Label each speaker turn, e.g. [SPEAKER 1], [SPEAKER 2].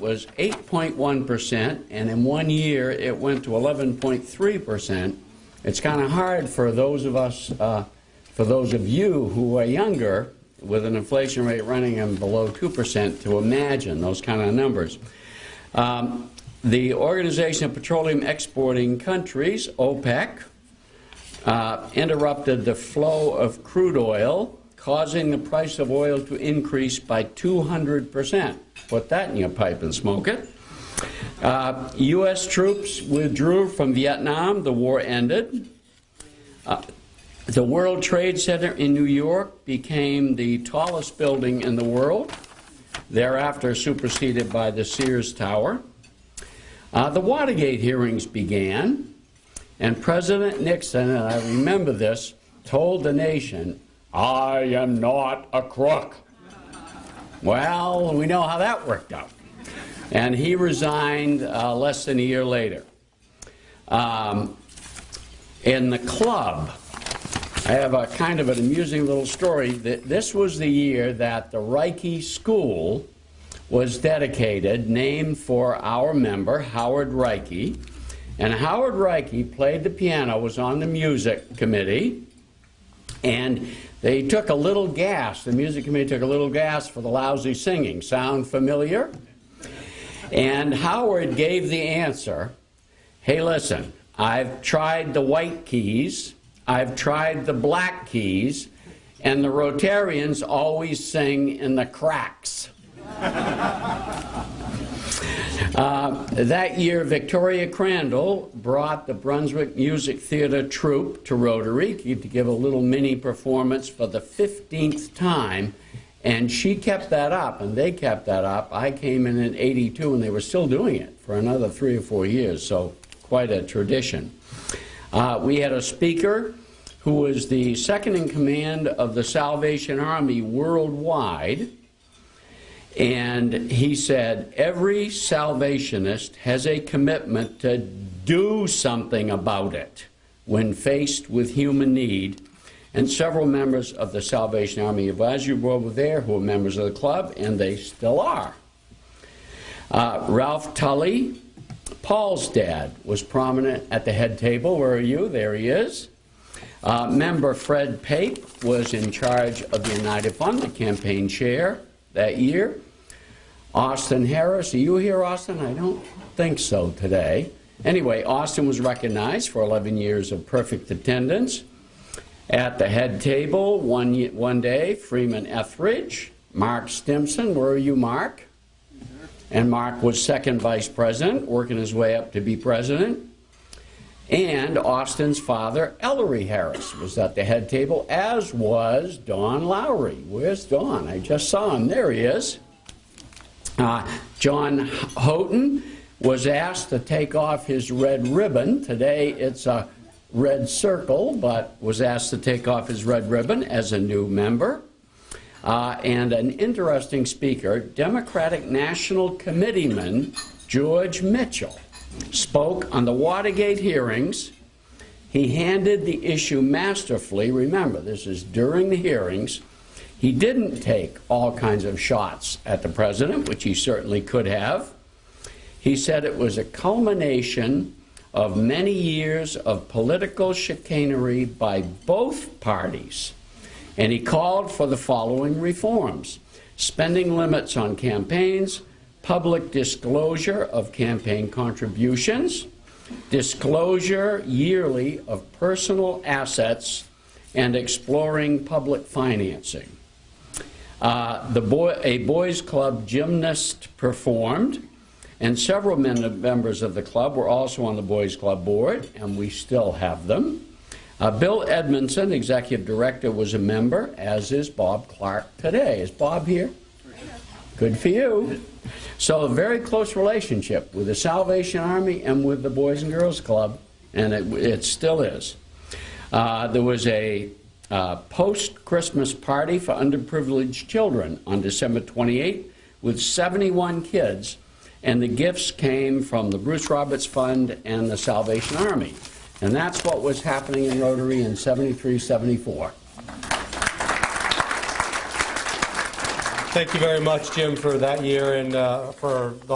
[SPEAKER 1] was 8.1%, and in 1 year it went to 11.3%. It's kind of hard for those of us, for those of you who are younger, with an inflation rate running in below 2%, to imagine those kind of numbers. The Organization of Petroleum Exporting Countries, OPEC, interrupted the flow of crude oil, causing the price of oil to increase by 200%. Put that in your pipe and smoke it. U.S. troops withdrew from Vietnam. The war ended. The World Trade Center in New York became the tallest building in the world, thereafter superseded by the Sears Tower. The Watergate hearings began, and President Nixon, and I remember this, told the nation, "I am not a crook." Well, we know how that worked out. And he resigned less than a year later. In the club, I have a kind of an amusing little story. This was the year that the Reiki School was dedicated, named for our member, Howard Reiki. And Howard Reiki played the piano, was on the music committee, and they took a little gas. The music committee took a little gas for the lousy singing. Sound familiar? And Howard gave the answer, "Hey, listen, I've tried the white keys, I've tried the black keys, and the Rotarians always sing in the cracks." That year, Victoria Crandall brought the Brunswick Music Theater troupe to Rotary to give a little mini performance for the 15th time, and she kept that up, and they kept that up. I came in '82, and they were still doing it for another 3 or 4 years, so quite a tradition. We had a speaker who was the second in command of the Salvation Army worldwide, and he said, "Every Salvationist has a commitment to do something about it when faced with human need." And several members of the Salvation Army Advisory Board were there who were members of the club, and they still are. Ralph Tully, Paul's dad, was prominent at the head table. Where are you? There he is. Member Fred Pape was in charge of the United Fund, the campaign chair that year. Austin Harris, are you here, Austin? I don't think so today. Anyway, Austin was recognized for 11 years of perfect attendance. At the head table one day, Freeman Etheridge, Mark Stimson, where are you, Mark? And Mark was second vice president, working his way up to be president. And Austin's father, Ellery Harris, was at the head table, as was Don Lowry. Where's Don? I just saw him. There he is. John Houghton was asked to take off his red ribbon. Today it's a red circle, but was asked to take off his red ribbon as a new member. And an interesting speaker, Democratic National Committeeman George Mitchell, spoke on the Watergate hearings. He handled the issue masterfully. Remember, this is during the hearings. He didn't take all kinds of shots at the president, which he certainly could have. He said it was a culmination of many years of political chicanery by both parties. And he called for the following reforms: spending limits on campaigns, public disclosure of campaign contributions, disclosure yearly of personal assets, and exploring public financing. A boys' club gymnast performed, and several members of the club were also on the boys' club board, and we still have them. Bill Edmondson, executive director, was a member, as is Bob Clark today. Is Bob here? Good for you. So a very close relationship with the Salvation Army and with the Boys and Girls Club, and it still is. There was a post-Christmas party for underprivileged children on December 28th with 71 kids, and the gifts came from the Bruce Roberts Fund and the Salvation Army. And that's what was happening in Rotary in 73, 74.
[SPEAKER 2] Thank you very much, Jim, for that year and for the